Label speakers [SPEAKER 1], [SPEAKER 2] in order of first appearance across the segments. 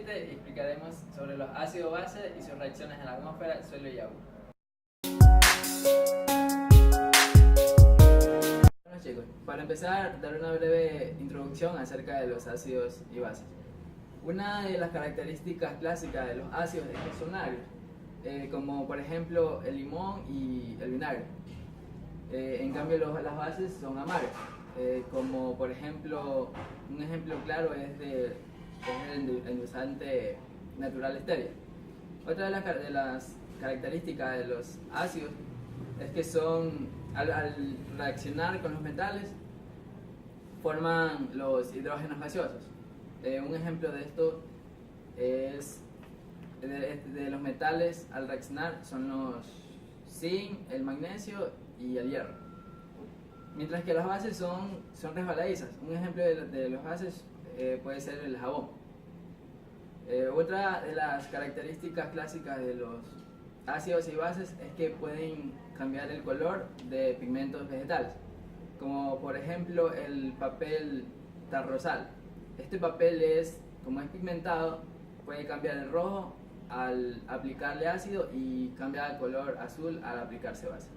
[SPEAKER 1] Explicaremos sobre los ácidos bases y sus reacciones en la atmósfera, suelo y agua. Bueno chicos, para empezar, dar una breve introducción acerca de los ácidos y bases. Una de las características clásicas de los ácidos es que son agrios, como por ejemplo el limón y el vinagre. En cambio las bases son amargas, como por ejemplo, un ejemplo claro es el endulzante natural stevia. Otra de las características de los ácidos es que al reaccionar con los metales, forman los hidrógenos gaseosos. Un ejemplo de esto es de los metales al reaccionar son los zinc, el magnesio y el hierro. Mientras que las bases son resbaladizas. Un ejemplo de los gases puede ser el jabón. Otra de las características clásicas de los ácidos y bases es que pueden cambiar el color de pigmentos vegetales, como por ejemplo el papel tarrosal. Este papel como es pigmentado, puede cambiar el rojo al aplicarle ácido y cambia de color azul al aplicarse base.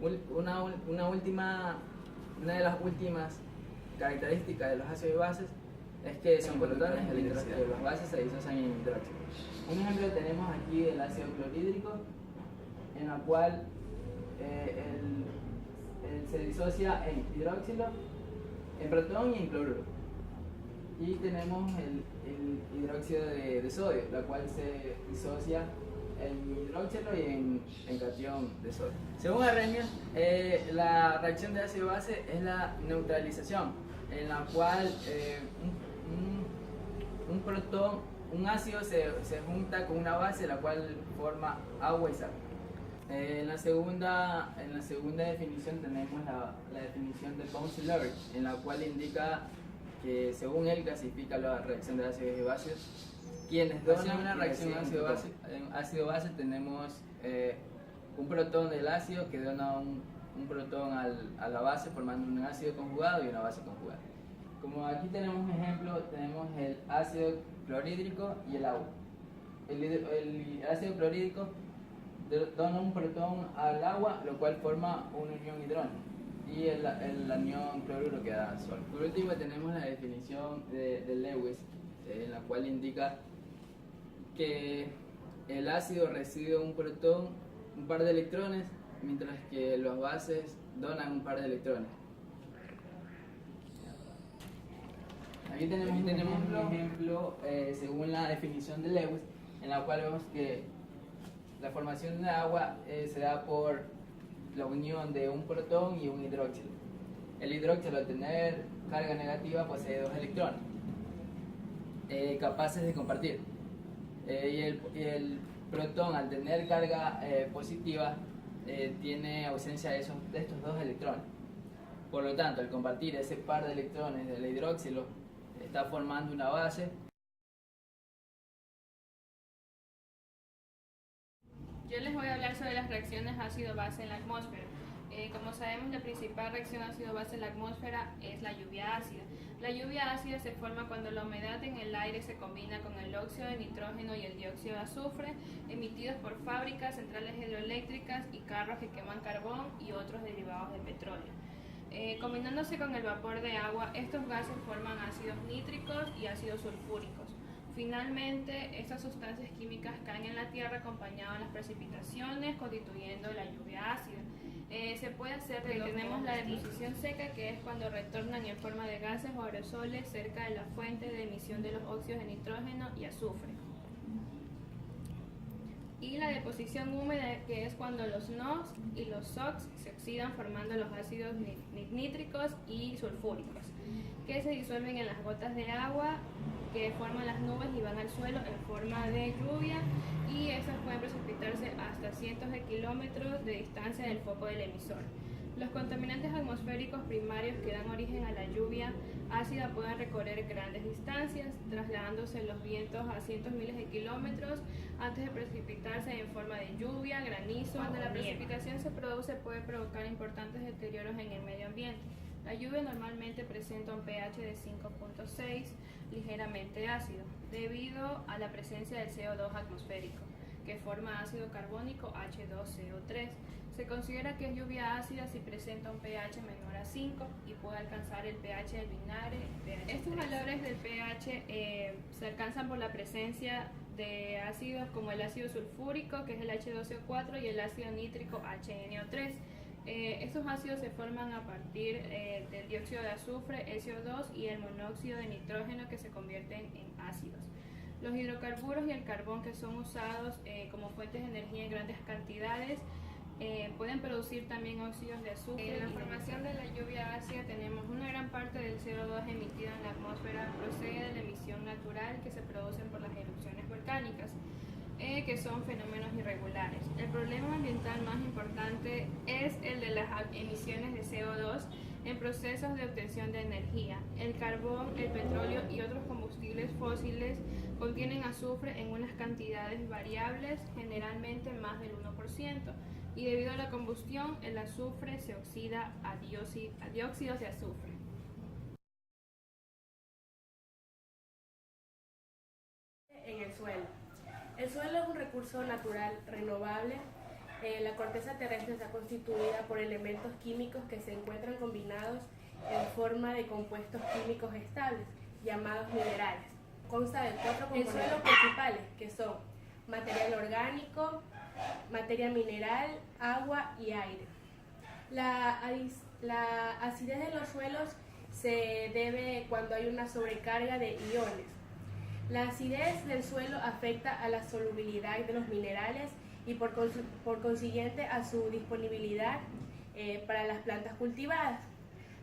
[SPEAKER 1] Una de las últimas características de los ácidos y bases es que son protones, los bases se disocian en hidróxido. Un ejemplo tenemos aquí el ácido clorhídrico, en la cual se disocia en hidróxido, en protón y en cloruro. Y tenemos el hidróxido de sodio, la cual se disocia en hidróxido y en catión de sodio. Según Arrhenius, la reacción de ácido-base es la neutralización, en la cual un ácido se junta con una base, la cual forma agua y sal. En la segunda definición tenemos la definición de Bounce-Lowry, en la cual indica que según él clasifica la reacción de ácidos y bases. Quienes donan una reacción ácido-base tenemos un protón del ácido que dona un protón a la base formando un ácido conjugado y una base conjugada. Como aquí tenemos un ejemplo, tenemos el ácido clorhídrico y el agua. El ácido clorhídrico dona un protón al agua, lo cual forma una unión hidrógeno, y el anión cloruro queda solo. Por último tenemos la definición de Lewis, en la cual indica que el ácido recibe un protón, un par de electrones, mientras que los bases donan un par de electrones. Aquí tenemos un ejemplo según la definición de Lewis, en la cual vemos que la formación de agua se da por la unión de un protón y un hidróxido. El hidróxido, al tener carga negativa, posee dos electrones capaces de compartir. Y el protón, al tener carga positiva, tiene ausencia de estos dos electrones. Por lo tanto, al compartir ese par de electrones del hidróxido, está formando una base.
[SPEAKER 2] Yo les voy a hablar sobre las reacciones ácido-base en la atmósfera. Como sabemos, la principal reacción ácido-base en la atmósfera es la lluvia ácida. La lluvia ácida se forma cuando la humedad en el aire se combina con el óxido de nitrógeno y el dióxido de azufre emitidos por fábricas, centrales hidroeléctricas y carros que queman carbón y otros derivados de petróleo. Combinándose con el vapor de agua, estos gases forman ácidos nítricos y ácidos sulfúricos. Finalmente, estas sustancias químicas caen en la tierra acompañadas de las precipitaciones, constituyendo la lluvia ácida. Se puede hacer tenemos la deposición seca, que es cuando retornan en forma de gases o aerosoles cerca de la fuente de emisión de los óxidos de nitrógeno y azufre. Y la deposición húmeda, que es cuando los NOx y los SOx se oxidan formando los ácidos nítricos y sulfúricos, que se disuelven en las gotas de agua que forman las nubes y van al suelo en forma de lluvia, y estas pueden precipitarse hasta cientos de kilómetros de distancia del foco del emisor. Los contaminantes atmosféricos primarios que dan origen a la lluvia ácida pueden recorrer grandes distancias, trasladándose los vientos a cientos miles de kilómetros antes de precipitarse en forma de lluvia, granizo. Cuando la precipitación se produce, puede provocar importantes deterioros en el medio ambiente. La lluvia normalmente presenta un pH de 5.6, ligeramente ácido, debido a la presencia del CO2 atmosférico, que forma ácido carbónico H2CO3. Se considera que es lluvia ácida si presenta un pH menor a 5 y puede alcanzar el pH del vinagre. Estos valores del pH se alcanzan por la presencia de ácidos como el ácido sulfúrico, que es el H2CO4, y el ácido nítrico HNO3. Estos ácidos se forman a partir del dióxido de azufre, SO2, y el monóxido de nitrógeno, que se convierten en ácidos. Los hidrocarburos y el carbón, que son usados como fuentes de energía en grandes cantidades, pueden producir también óxidos de azufre. En la formación de la lluvia ácida tenemos una gran parte del CO2 emitido en la atmósfera procede de la emisión natural que se producen por las erupciones volcánicas, que son fenómenos irregulares. El problema ambiental más importante es el de las emisiones de CO2 en procesos de obtención de energía. El carbón, el petróleo y otros combustibles fósiles contienen azufre en unas cantidades variables, generalmente más del 1%, y debido a la combustión, el azufre se oxida a dióxidos de azufre.
[SPEAKER 3] En el suelo. El suelo es un recurso natural renovable. La corteza terrestre está constituida por elementos químicos que se encuentran combinados en forma de compuestos químicos estables, llamados minerales. Consta de 4 componentes principales, que son material orgánico, materia mineral, agua y aire. La acidez de los suelos se debe cuando hay una sobrecarga de iones. La acidez del suelo afecta a la solubilidad de los minerales y por consiguiente a su disponibilidad para las plantas cultivadas.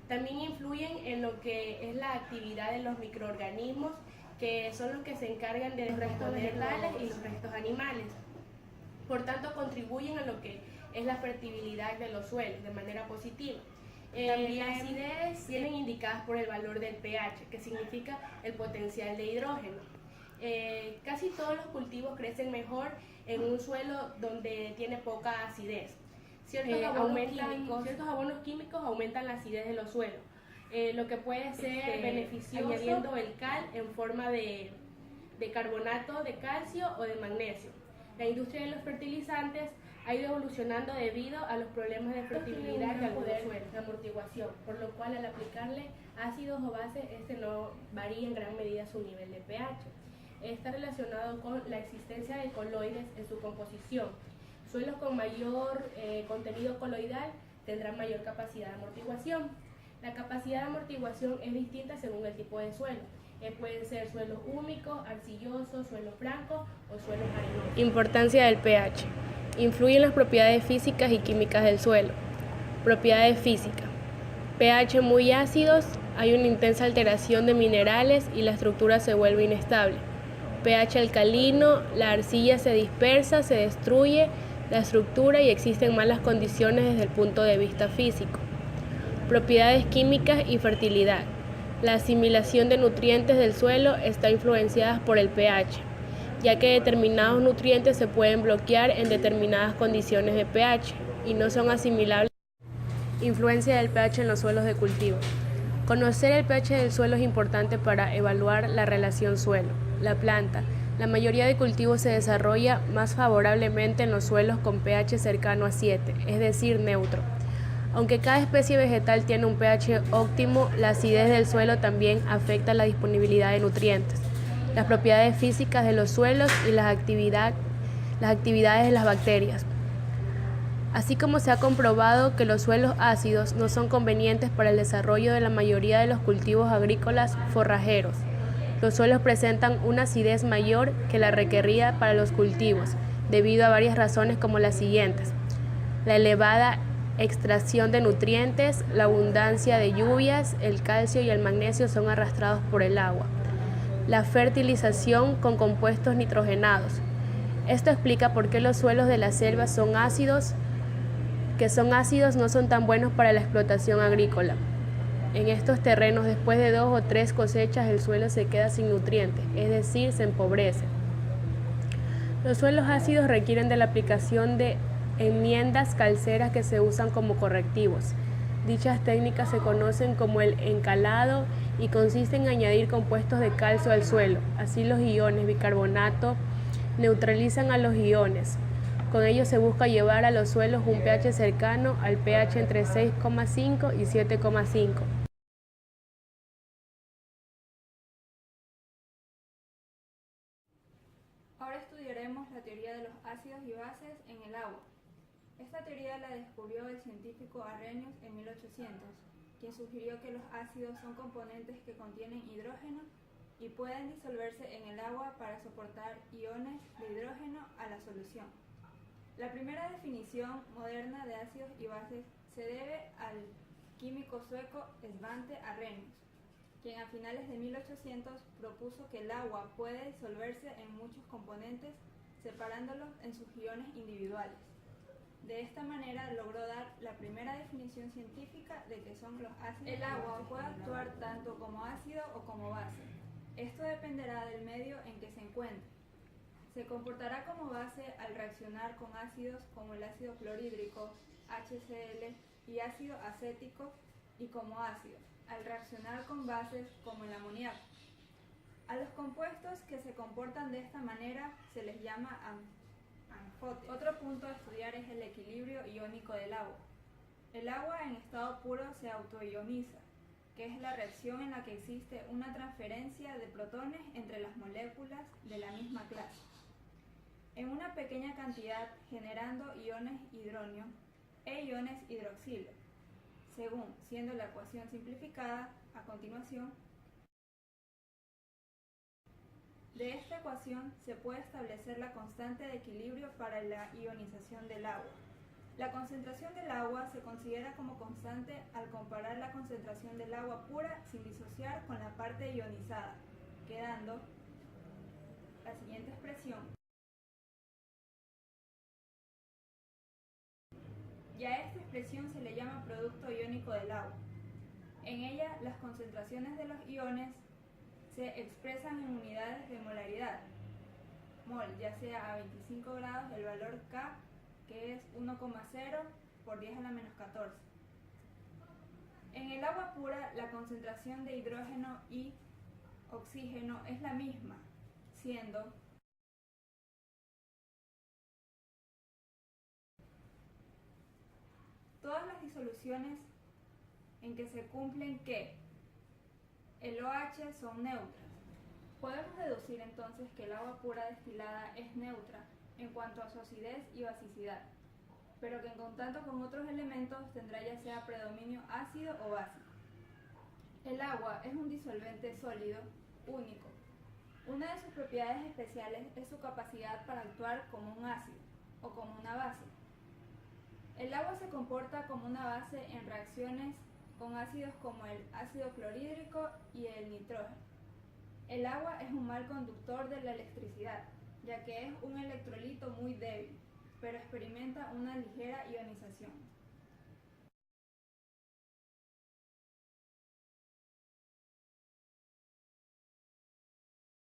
[SPEAKER 3] También influyen en lo que es la actividad de los microorganismos, que son los que se encargan de los restos vegetales y los restos animales. Por tanto, contribuyen a lo que es la fertilidad de los suelos de manera positiva. Las acidez vienen indicadas por el valor del pH, que significa el potencial de hidrógeno. Casi todos los cultivos crecen mejor en un suelo donde tiene poca acidez. Ciertos abonos químicos aumentan la acidez de los suelos, lo que puede ser beneficioso añadiendo el cal en forma de carbonato de calcio o de magnesio. La industria de los fertilizantes ha ido evolucionando debido a los problemas de fertilidad de algunos suelos, de amortiguación, por lo cual al aplicarle ácidos o bases, no varía en gran medida su nivel de pH. Está relacionado con la existencia de coloides en su composición. Suelos con mayor contenido coloidal tendrán mayor capacidad de amortiguación. La capacidad de amortiguación es distinta según el tipo de suelo. Pueden ser suelos húmicos, arcillosos, suelos francos o suelos arenosos. Importancia del pH. Influye en las propiedades físicas y químicas del suelo. Propiedades físicas. pH muy ácidos, hay una intensa alteración de minerales y la estructura se vuelve inestable. pH alcalino, la arcilla se dispersa, se destruye la estructura y existen malas condiciones desde el punto de vista físico. Propiedades químicas y fertilidad. La asimilación de nutrientes del suelo está influenciada por el pH, ya que determinados nutrientes se pueden bloquear en determinadas condiciones de pH y no son asimilables. Influencia del pH en los suelos de cultivo. Conocer el pH del suelo es importante para evaluar la relación suelo. La planta. La mayoría de cultivos se desarrolla más favorablemente en los suelos con pH cercano a 7, es decir, neutro. Aunque cada especie vegetal tiene un pH óptimo, la acidez del suelo también afecta la disponibilidad de nutrientes, las propiedades físicas de los suelos y las actividades de las bacterias. Así como se ha comprobado que los suelos ácidos no son convenientes para el desarrollo de la mayoría de los cultivos agrícolas forrajeros. Los suelos presentan una acidez mayor que la requerida para los cultivos, debido a varias razones como las siguientes: la elevada extracción de nutrientes, la abundancia de lluvias, el calcio y el magnesio son arrastrados por el agua. La fertilización con compuestos nitrogenados. Esto explica por qué los suelos de la selva son ácidos, no son tan buenos para la explotación agrícola. En estos terrenos, después de 2 o 3 cosechas, el suelo se queda sin nutrientes, es decir, se empobrece. Los suelos ácidos requieren de la aplicación de enmiendas calceras que se usan como correctivos. Dichas técnicas se conocen como el encalado y consisten en añadir compuestos de calcio al suelo. Así los iones bicarbonato neutralizan a los iones. Con ello se busca llevar a los suelos un pH cercano al pH entre 6,5 y 7,5.
[SPEAKER 2] Ahora estudiaremos la teoría de los ácidos y bases en el agua. Esta teoría la descubrió el científico Arrhenius en 1800, quien sugirió que los ácidos son componentes que contienen hidrógeno y pueden disolverse en el agua para soportar iones de hidrógeno a la solución. La primera definición moderna de ácidos y bases se debe al químico sueco Svante Arrhenius, quien a finales de 1800 propuso que el agua puede disolverse en muchos componentes separándolos en sus iones individuales. De esta manera logró dar la primera definición científica de qué son los ácidos. El agua puede actuar tanto como ácido o como base. Esto dependerá del medio en que se encuentre. Se comportará como base al reaccionar con ácidos como el ácido clorhídrico, HCl, y ácido acético, y como ácido al reaccionar con bases como el amoníaco. A los compuestos que se comportan de esta manera se les llama anjotes. Otro punto a estudiar es el equilibrio iónico del agua. El agua en estado puro se autoioniza, que es la reacción en la que existe una transferencia de protones entre las moléculas de la misma clase, en una pequeña cantidad, generando iones hidronio e iones hidroxilo, según siendo la ecuación simplificada a continuación. De esta ecuación se puede establecer la constante de equilibrio para la ionización del agua. La concentración del agua se considera como constante al comparar la concentración del agua pura sin disociar con la parte ionizada, quedando la siguiente expresión. Y a esta expresión se le llama producto iónico del agua. En ella, las concentraciones de los iones se expresan en unidades de molaridad, mol, ya sea a 25 grados el valor K, que es 1,0 por 10 a la menos 14. En el agua pura, la concentración de hidrógeno y oxígeno es la misma, siendo todas las disoluciones en que se cumplen que el OH son neutras. Podemos deducir entonces que el agua pura destilada es neutra en cuanto a su acidez y basicidad, pero que en contacto con otros elementos tendrá ya sea predominio ácido o básico. El agua es un disolvente sólido
[SPEAKER 4] único. Una de sus propiedades especiales es su capacidad para actuar como un ácido o como una base. El agua se comporta como una base en reacciones con ácidos como el ácido clorhídrico y el nitrógeno. El agua es un mal conductor de la electricidad, ya que es un electrolito muy débil, pero experimenta una ligera ionización.